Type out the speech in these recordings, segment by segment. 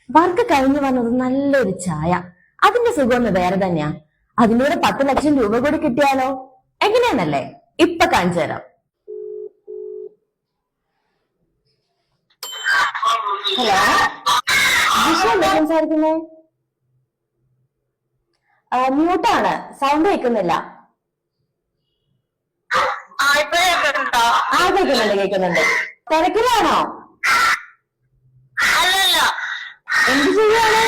Work കഴിഞ്ഞു വന്നത് നല്ലൊരു ചായ, അതിന്റെ സുഖമൊന്ന് വേറെ തന്നെയാ. അതിലൂടെ 10 ലക്ഷം രൂപ കൂടി കിട്ടിയാലോ? എങ്ങനെയാന്നല്ലേ ഇപ്പൊ കാണിച്ചു തരാം. ഹലോ, ജിഷ എന്താ സംസാരിക്കുന്നേ? മ്യൂട്ടാണ്, സൗണ്ട് കേൾക്കുന്നില്ല. കേൾക്കുന്നുണ്ട്. തിരക്കിലാണോ? എന്ത് ചെയ്യാണ്?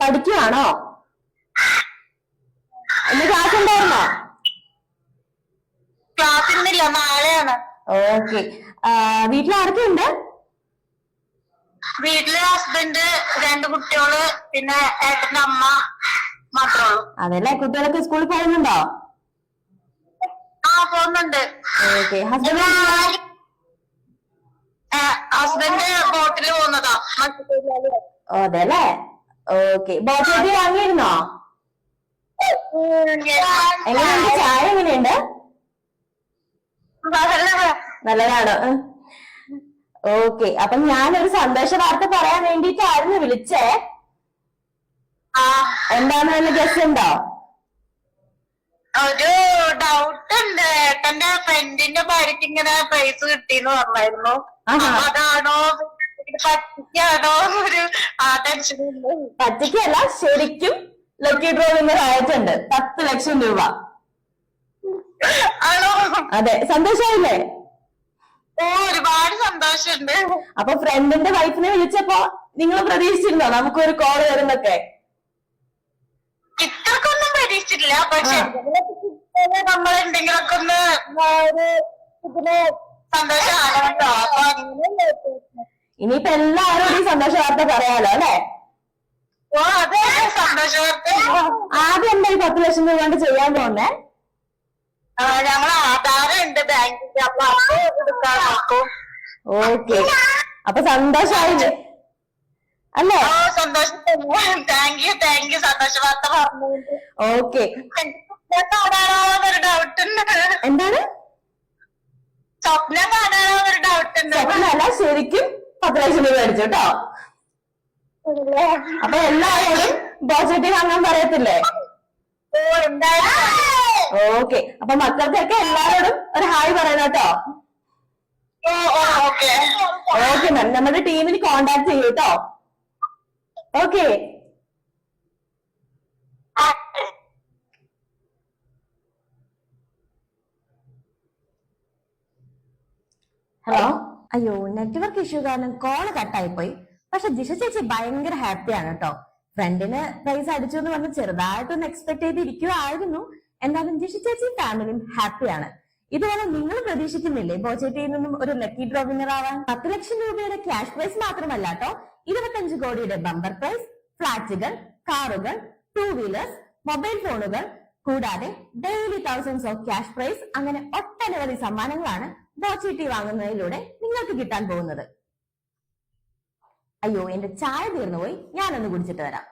പഠിക്കുവാണോ? ഇന്ന് ക്ലാസ് ഉണ്ടായിരുന്നോ? ക്ലാസ് ഇന്നില്ല, നാളെയാണ്. ഓക്കെ. വീട്ടിൽ ആരൊക്കെയുണ്ട്? വീട്ടില് ഹസ്ബൻഡ്, 2 കുട്ടികള്, പിന്നെ ഏട്ടന്റെ അമ്മ മാത്രമേ ഉള്ളൂ. അതല്ലേ, കുട്ടികളൊക്കെ സ്കൂളിൽ പോകുന്നുണ്ടോ? പോകുന്നുണ്ട്. ഓക്കെ. ഹസ്ബൻഡ് ബോട്ടില് പോകുന്നതാ. അതെല്ലേ. ഓക്കെ. ബോട്ടിൽ വാങ്ങിയിരുന്നോ? എങ്ങനെയുണ്ട് ചായ? എങ്ങനെയുണ്ട്? നല്ലതാണ്. ഓക്കെ. അപ്പൊ ഞാനൊരു സന്തോഷ വാർത്ത പറയാൻ വേണ്ടിട്ടായിരുന്നു വിളിച്ചേ. എന്താന്ന് വല്ല ഗസ് ഉണ്ടോ? ഒരു ഡൗട്ട് ഉണ്ട്. ഏട്ടന്റെ ഫ്രണ്ടിന്റെ ഭാര്യക്ക് ഇങ്ങനെ പ്രൈസ് കിട്ടിന്ന് പറഞ്ഞായിരുന്നു. അതാണോ പറ്റിക്കാണോ ഒരു ടെൻഷൻ? പറ്റിക്കല്ല, ശരിക്കും ലക്കി ഡ്രോ വിന്നർ ആയിട്ടുണ്ട്. 10 ലക്ഷം രൂപ. ആണോ? അതെ. സന്തോഷായില്ലേ? ഒരുപാട് സന്തോഷമുണ്ട്. അപ്പൊ ഫ്രണ്ടിന്റെ വൈഫിനെ വിളിച്ചപ്പോ നിങ്ങൾ പ്രതീക്ഷിച്ചിരുന്നോ നമുക്കൊരു കോള് വരുന്നൊക്കെ? ഇത്രക്കൊന്നും പ്രതീക്ഷിച്ചിട്ടില്ല. പക്ഷെ നമ്മൾ എന്തെങ്കിലുമൊക്കെ ഒന്ന് ഇതിന് സന്തോഷമാണല്ലോ. അപ്പൊ ഇനിയിപ്പോ എല്ലാവരോടും ഈ സന്തോഷ വാർത്ത പറയാലോ അല്ലെ? അതെ, സന്തോഷ വാർത്ത. ആദ്യം എന്താ ഈ 10 ലക്ഷം രൂപ കൊണ്ട് ചെയ്യാൻ പോകുന്നേ? ഞങ്ങൾ ആധാറുണ്ട് ബാങ്കിന്റെ, അപ്പൊ അത് എടുക്കാൻ നോക്കും. ഓക്കെ. അപ്പൊ സന്തോഷായില്ലേ അല്ലേ? സന്തോഷം. Thank you. സന്തോഷ വാർത്ത പറഞ്ഞു. ഓക്കെ. കാണാനൊരു ഡൗട്ട് ഉണ്ട്. എന്താണ്? സ്വപ്നം കാണാനൊരു ഡൗട്ട് ഉണ്ട്. സ്വപ്നമല്ല, ശരിക്കും 10 ലക്ഷം രൂപ അടിച്ചു കേട്ടോ. അപ്പൊ എല്ലാവരോടും പോസിറ്റീവ് വാങ്ങാൻ പറയത്തില്ലേ? ഓക്കെ. അപ്പൊ മക്കൾക്കൊക്കെ എല്ലാവരോടും ഒരു ഹായ് പറയണം കേട്ടോ. ഓക്കെ മാം, നമ്മുടെ ടീമിന് കോണ്ടാക്ട് ചെയ്യൂ കേട്ടോ. ഓക്കെ. ഹലോ. അയ്യോ, നെറ്റ്വർക്ക് ഇഷ്യൂ കാരണം കോള് കട്ടായി പോയി. പക്ഷെ ജിഷ ചേച്ചി ഭയങ്കര ഹാപ്പിയാണ് കേട്ടോ. ഫ്രണ്ടിന് പ്രൈസ് അടിച്ചു എന്ന് പറഞ്ഞ് ചെറുതായിട്ടൊന്ന് എക്സ്പെക്ട് ചെയ്തിരിക്കുവായിരുന്നു. എന്തായാലും ജിഷ ചേച്ചി ഫാമിലിയും ഹാപ്പിയാണ്. ഇതുപോലെ നിങ്ങൾ പ്രതീക്ഷിക്കുന്നില്ലേ ബോച്ചേറ്റിയിൽ നിന്നും ഒരു ലക്കി ഡ്രോ വിന്നർ ആവാൻ? 10 ലക്ഷം രൂപയുടെ ക്യാഷ് പ്രൈസ് മാത്രമല്ല കേട്ടോ, 25 കോടിയുടെ ബമ്പർ പ്രൈസ്, ഫ്ലാറ്റുകൾ, കാറുകൾ, 2 വീലേഴ്സ്, മൊബൈൽ ഫോണുകൾ, കൂടാതെ daily thousands of cash prize, അങ്ങനെ ഒട്ടനവധി സമ്മാനങ്ങളാണ് ബോച്ചേറ്റി വാങ്ങുന്നതിലൂടെ നിങ്ങൾക്ക് കിട്ടാൻ പോകുന്നത്. അയ്യോ, എന്റെ ചായ തീർന്നുപോയി, ഞാനൊന്ന് കുടിച്ചിട്ട് വരാം.